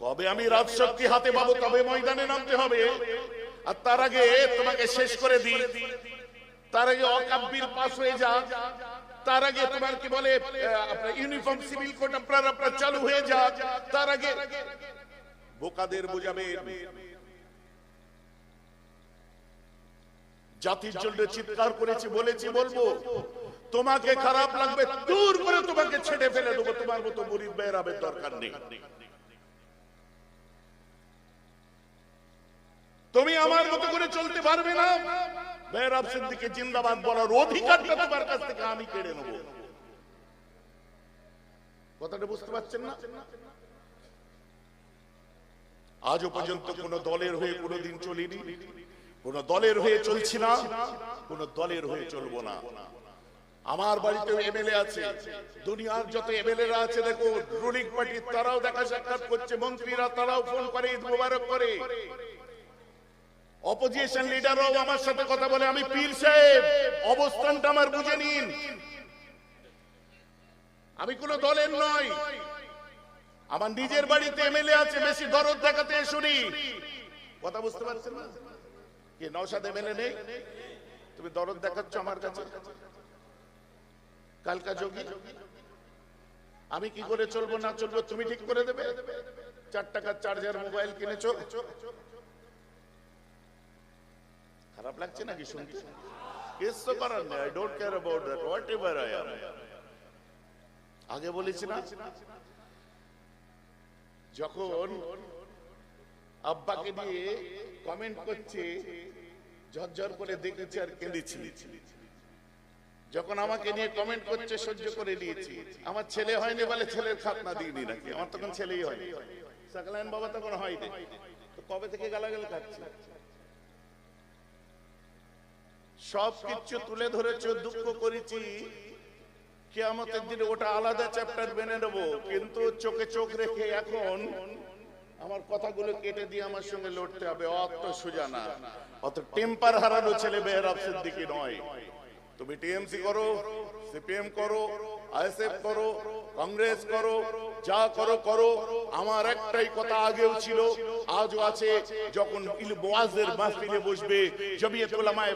কবে আমি রাজশক্তি হাতে পাবো তবে ময়দানে নামতে হবে। আর তার আগে তোমাকে শেষ করে দিই, তার আগে অকাব্যির পাস হয়ে যা, তার আগে তোমার কি বলে আপনার ইউনিফর্ম সিভিল কোড আপনার চালু হয়ে যা, তার আগে বোকাদের বুঝাবেন। জাতির জন্য চিৎকার করেছি, বলেছি, বলবো। তোমাকে খারাপ লাগবে, দূর করে তোমাকে ছেড়ে ফেলে দেবো। তোমার মতো মুরিদ বেরাবের দরকার নেই। তুমি আমার মতো করে চলতে পারবে না। বেরাব সিদ্দিকী জিন্দাবাদ বলার অধিকারটা তোমার কাছ থেকে আমি কেড়ে নেব। কথাটা বুঝতে পারছেন না? আজও পর্যন্ত কোন দলের হয়ে কোনদিন চলিনি, কোন দলের হয়ে চলছি না, কোন দলের হয়ে চলবো না। আমার বাড়িতে এমএলএ আছে, দুনিয়ার যত এমএলএরা আছে দেখো, রুলিং পার্টি তারাও দেখা সাক্ষাৎ করছে, মন্ত্রীরা তারাও ফোন করে, ঈদ মোবারক করে। অপোজিশন লিডারও আমার সাথে কথা বলে। আমি পীর সাহেব, অবস্থানটা আমার বুঝে নিন। আমি কোন দলের নয়। আমার নিজের বাড়িতে এমএলএ আছে, বেশি দরদ দেখাতে শুনি। কথা বুঝতে পারছেন না? কি নওশাদ এমএলএ নেই? তুমি দরদ দেখাচ্ছ আমার কাছে। কালকা যোগী, আমি কি করে চলবো না চলবো তুমি ঠিক করে দেবে। 4 টাকার চার্জার মোবাইল কিনেছো, খারাপ লাগছে নাকি শুনতে? কিছু করার নেই। I don't care about that, what ever I am. আগে বলেছি না, যখন আব্বাকে নিয়ে কমেন্ট করছে, ঝরঝর করে দেখেছি আর কেঁদেছি। যখন আমাকে নিয়ে কমেন্ট করছে সহ্য করে নিয়েছি। আমার ছেলে হয়নি বলে ছেলের খাতনা দিইনি নাকি? আমার তখন ছেলেই হয়নি, সাকলাইন বাবা তখন হয়নি, তো কবে থেকে গালাগাল খাচ্ছে? সব কিছু তুলে ধরেছো, দুঃখ করেছি। কিয়ামতের দিনে ওটা আলাদা চ্যাপ্টার মেনে নেবো, কিন্তু চোখে চোখ রেখে এখন আমার কথাগুলো কেটে দিয়ে আমার সঙ্গে লড়তে হবে। অত সোজা না, অত টেম্পার হারানো ছেলে বেহরাব সিদ্দিকী নয়। তুমি টিএমসি করো, সিপিএম করো, আইএসএফ করো, কংগ্রেস করো, যা করো করো। আমার একটাই কথা আগেও ছিল, আজও আছে। যখন ওয়াজের মাহফিলে বসবে, জমিয়ত উলামায়ে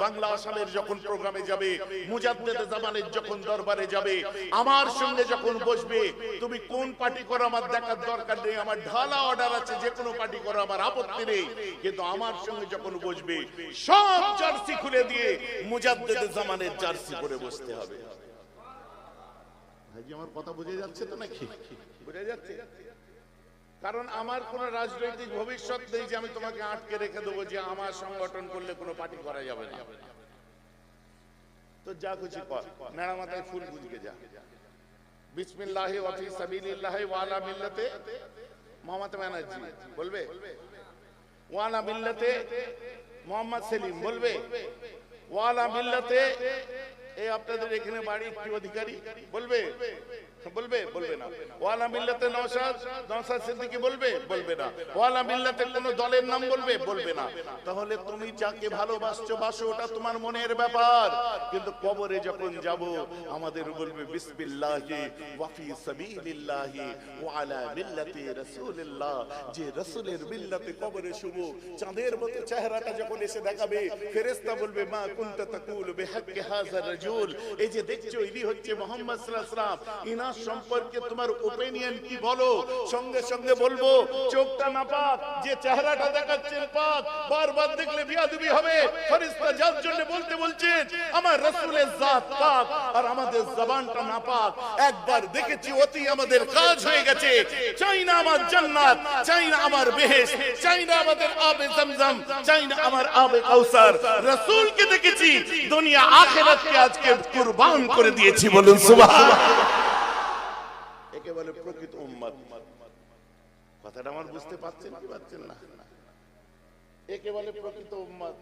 বাংলা আসামের যখন প্রোগ্রামে যাবে, মুজাদ্দেদে জামানের যখন দরবারে যাবে, আমার সঙ্গে যখন বসবে, তুমি কোন পার্টি করো আমার দেখার দরকার নেই। আমার ঢালা অর্ডার আছে, যে কোনো পার্টি করো, আমার আপত্তি নেই। কিন্তু আমার সঙ্গে যখন বসবে, সব জার্সি খুলে দিয়ে মুজাদ্দেদে জামানের জার্সি পরে বসতে হবে। ভাই, আমার কথা বুঝে যাচ্ছে তো নাকি? বুঝে যাচ্ছে? কারণ আমার কোন রাজনৈতিক ভবিষ্যৎ নেই যে আমি তোমাকে আটকে রেখে দেবো যে আমার সংগঠন করলে কোনো পার্টি করা যাবে না। তো যা খুশি কর, মেরা মাথায় ফুল গুজকে যা। বিসমিল্লাহি ওয়া ফি সাবিলিল্লাহি ওয়া আলা মিল্লাতে মমতা ব্যানার্জি বলবে, ওয়া আলা মিল্লাতে মোহাম্মদ সেলিম বলবে, ওয়া আলা মিল্লাতে এই আপনাদের এখানে বাড়ি কি অধিকারী বলবে, বলবে বলবে না। ওয়ালা মিল্লাতে নওশাদ সিদ্দিকী বলবে, বলবে না। ওয়ালা মিল্লাতে কোন দলের নাম বলবে, বলবে না। তাহলে তুমি যাকে ভালোবাসছো বাসো, ওটা তোমার মনের ব্যাপার। কিন্তু কবরে যখন যাব, আমাদের বলবে বিসমিল্লাহি ওয়া ফি সাবিলিল্লাহি ওয়া আলা মিল্লাতি রাসূলিল্লাহ। যে রাসূলের মিল্লাতে কবরে শুভ, চাঁদের মতো চেহারাটা যখন এসে দেখাবে, ফেরেশতা বলবে মা কুনতা তাকুল বিহাক্কি হাযার রাজুল। এই যে দেখছো, ইনি হচ্ছে মুহাম্মদ সাল্লাল্লাহু আলাইহি ওয়াসাল্লাম, ইনার সম্পর্কে তোমার ওপিনিয়ন কি বলো? সঙ্গে সঙ্গে বলবো চোখটা না পাক, যে চেহারাটা দেখাচ্ছেন পাক। বারবার দেখলে বিয়াদবি হবে। ফেরেশতা যার জন্য বলতে বলছেন আমার রাসূলের জাত পাক, আর আমাদের জবানটা না পাক। একবার দেখেছি অতি আমাদের কাজ হয়ে গেছে। চাই না আমার জান্নাত, চাই না আমার বেহেশত, চাই না আমাদের আবে জমজম, চাই না আমার আবে কাউসার। রাসূলকে দেখেছি, দুনিয়া আখিরাতকে আজকে কুরবান করে দিয়েছি। বলুন সুবহানাল্লাহ। একে বলে প্রকৃত উম্মত। কথাটা আমার বুঝতে পারছেন কি পারছেন না? একে বলে প্রকৃত উম্মত।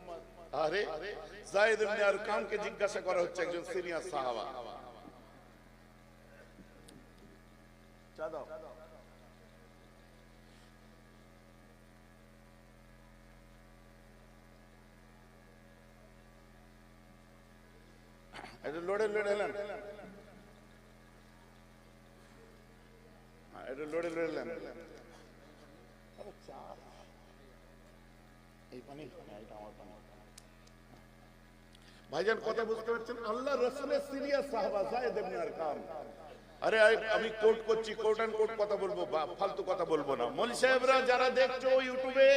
আরে যায়েদ ইবনে আরকামকে জিজ্ঞাসা করা হচ্ছে, একজন সিনিয়র সাহাবা। চা দাও। এটা লড়ে লড়ে এলেন, এটা লড়ে লড়ে এলেন। ভাইজান কথা বুঝতে পারছেন? আল্লাহ রাসূলের সিনিয়র সাহাবা যায়েদ ইবনে আরকাম। আরে আমি কোট করছি, কোট এন্ড কোট কথা বলবো, ফালতু কথা বলবো না। মৌলভী সাহেবরা যারা দেখছো ইউটিউবে,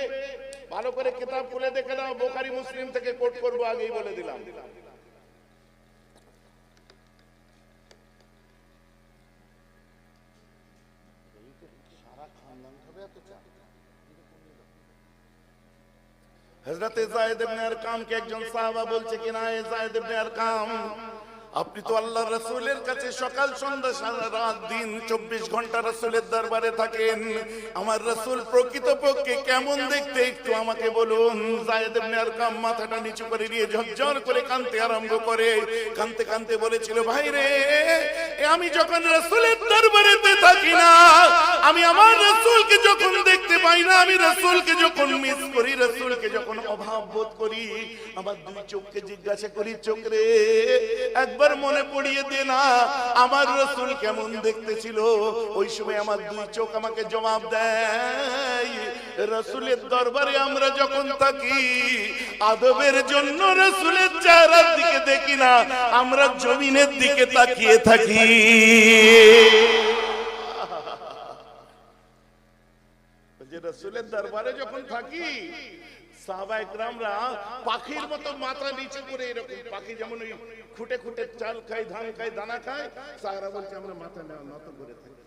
ভালো করে কিতাব খুলে দেখে নাও, বুখারী মুসলিম থেকে কোট করবো, আগেই বলে দিলাম। হযরত যায়েদ ইবনে আরকাম কে একজন সাহাবা বলছে কিনা, এ যায়েদ ইবনে আরকাম, আপনি তো আল্লাহর রাসূলের কাছে সকাল সন্ধ্যা সারা রাত দিন 24 ঘন্টা রাসূলের দরবারে থাকেন, আমার রাসূল প্রকৃতপক্ষে কেমন দেখতে একটু আমাকে বলুন। যায়েদ ইবনে আরকাম মাথাটা নিচু করে নিয়ে ঝরঝর করে কাঁদতে আরম্ভ করে। কাঁদতে কাঁদতে বলেছিল, ভাই রে, আমি যখন রাসূলের দরবারেতে থাকি না, আমি আমার রাসূলকে যখন দেখতে পাই না, আমি রাসূলকে যখন মিস করি, রাসূলকে যখন অভাব বোধ করি, আমার দুই চোখকে জিজ্ঞাসা করি, চোখ রে একবার মনে পড়িয়ে দে না আমার রাসূল কেমন দেখতে ছিল। ওই সময় আমার দুই চোখ আমাকে জবাব দেয়, রাসূলের দরবারে আমরা যখন থাকি, আদবের জন্য রাসূলের চেহারার দিকে দেখি না, আমরা জমিনের দিকে তাকিয়ে থাকি। যে রাসূলের দরবারে যখন থাকি, সাহাবায়ে কেরামরা পাখির মতো মাথা নিচে করে, এরকম পাখি যেমন ওই খুঁটে খুঁটে চাল খায়, ধান খায়, দানা খায়, সাহারা বলছে আমরা মাথা নত করে থাকি,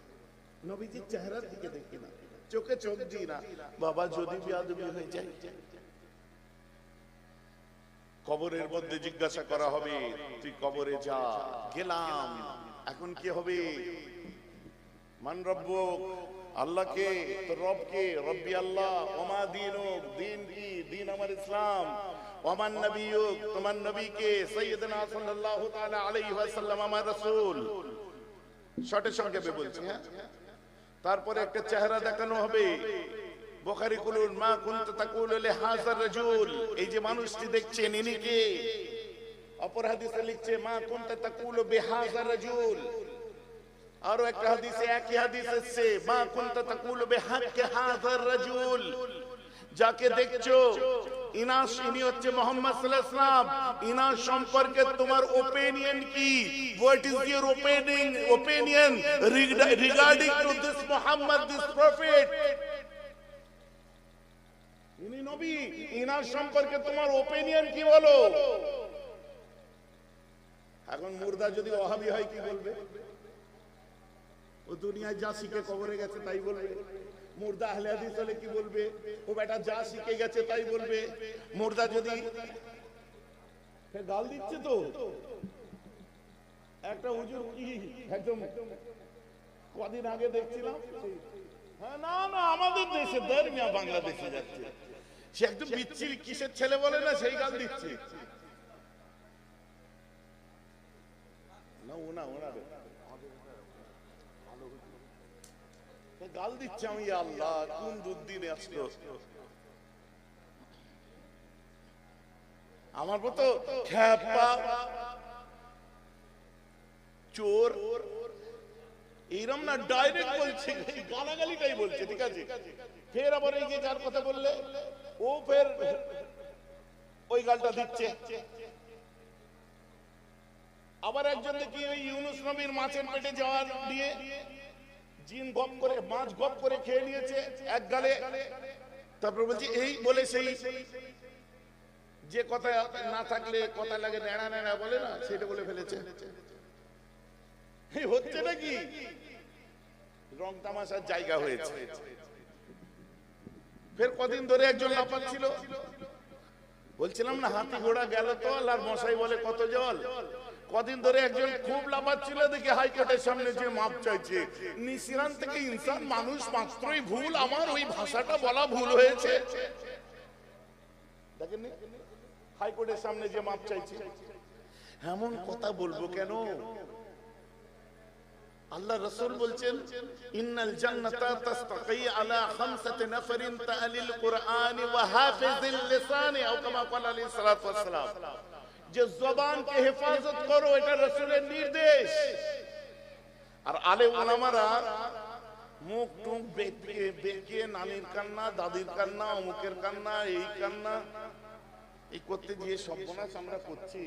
নবীজির চেহারার দিকে দেখি না, চোখে চোখ দিই না। বাবা যদি বেয়াদবি হয়ে যায়, কবরের মধ্যে জিজ্ঞাসা করা হবে, তুই কবরে যা, গেলাম, এখন কি হবে? মান রব্বুক, আল্লাহকে, তো রবকে, রব্বি আল্লাহ, ওমা দীনুক, দিন কি, দিন আমার ইসলাম, ওমান নবিয়ুক, তোমার নবীকে, সাইয়্যিদনা সাল্লাল্লাহু তাআলা আলাইহি ওয়াসাল্লাম আমার রাসূল। শর্টে সংক্ষেপে বলছি, হ্যাঁ। তারপরে একটা চেহারা দেখানো হবে, বুখারী খুলুন, মা কুনতা তাকুলু লিহাযার রাজুল, এই যে মানুষটি দেখছেন ইনি কে? অপর হাদিসে লিখছে মা কুনতা তাকুলু বিহাযার রাজুল। আর একটা হাদিসে, একই হাদিস আছে, মা কুনতা তাকুলু বিহাক্কি হাযার রাজুল, যাকে দেখছো ইনি হচ্ছে মুহাম্মদ সাল্লাল্লাহু আলাইহি ওয়াসাল্লাম, ইনার সম্পর্কে তোমার ওপিনিয়ন কি? What is your opinion regarding to this Muhammad, this prophet? ইনি নবী, ইনার সম্পর্কে তোমার ওপিনিয়ন কি বলো? এখন মুর্দা যদি ওয়াহাবি হয় কি বলবে? ও দুনিয়ায় যা শিখে কবরে গেছে তাই বলবে। মুর্দা আহলে হাদিস হলে কি বলবে? ও বেটা যা শিখে গেছে তাই বলবে। মুর্দা যদি গাল দিচ্ছে তো একটা হুজুর, কি একদম কদিন আগে দেখছিলাম, হ্যাঁ না না আমাদের দেশে দরমিয়া বাংলাদেশে যাচ্ছে, সে একদম বিচ্ছিরি কিসের ছেলে বলে না, সেই গাল দিচ্ছে না, ওনাদের গাল দিচ্ছে। আমি আল্লাহ কোন দুর্দিনে আসলো, আমার মতো খ্যাপা চোর এইরকম না, ডাইরেক্ট বলছে, গালাগালিটাই বলছে, ঠিক আছে। ফের আবার এই যে যার কথা বললে ও ফের ওই গালটা দিচ্ছে। আবার একজন দেখি ওই ইউনুস নবীর মাছের পেটে যাওয়ার দিয়ে জিন গপ করে, মাছ গপ করে খেয়ে নিয়েছে এক গালে, তারপর বলছে এই বলে সেই যে কথা না থাকলে কথা লাগে নেড়া নেড়া বলে না, সেটা বলে ফেলেছে। হচ্ছে নাকি রং তামাশার জায়গা হয়েছে। ফের কদিন ধরে একজন লাফাচ্ছিল, বলছিলাম না হাতি ঘোড়া গেল তো আর মশাই বলে কত জল। কদিন ধরে একজন খুব লাফাচ্ছিল, দেখে হাইকোর্টের সামনে যে মাপ চাইছে। নিশিরান থেকে ইনসান, মানুষ মাত্রই ভুল, আমার ওই ভাষাটা বলা ভুল হয়েছে, দেখেন হাইকোর্টের সামনে যে মাপ চাইছে। এমন কথা বলবো কেন? আল্লাহ রাসূল বলছেন ইন্নাল জান্নাতা তাসতাকি আলা খামসাতি নাফারিন তাআলিল কুরআন ওয়া হাফিজিল লিসানি, আও কামা ক্বালা আলাইহিস সালাতু ওয়াস সালাম। যে জবানকে হেফাজত করো, এটা রাসূলের নির্দেশ। আর আলে উলামারা মুখ টুক বেঁকিয়ে নানির কান্না, দাদির কান্না, অমুকের কান্না, এই কান্না, এই করতে গিয়ে সর্বনাশ আমরা করছি।